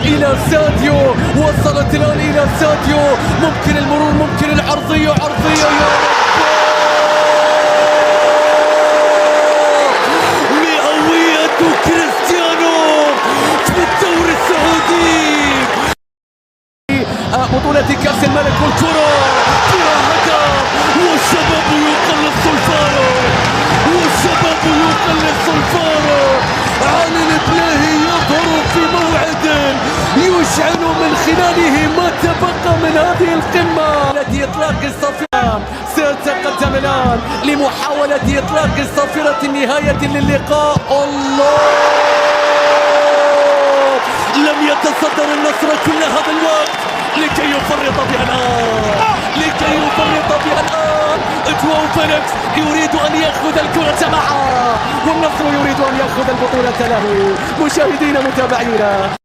إلى ساديو، وصلت الآن إلى ساديو، ممكن المرور، ممكن العرضية، عرضية يا رب، مئوية كريستيانو في الدوري السعودي. بطولة كأس الملك والكرة، كرة هدف، والشباب يقلص الفارق، والشباب يقلص الفارق. علي البلاهي يظهر في موعد يشعل من خلاله ما تبقى من هذه القمة. التي إطلاق الصافرة سيتقدم الآن لمحاولة إطلاق الصافرة النهاية للقاء. الله، لم يتصدر النصر كل هذا الوقت لكي يفرط بها الآن، لكي يفرط بها الآن. جواو فيليكس يريد أن يأخذ الكرة معه، والنصر يريد أن يأخذ البطولة له. مشاهدينا متابعينا.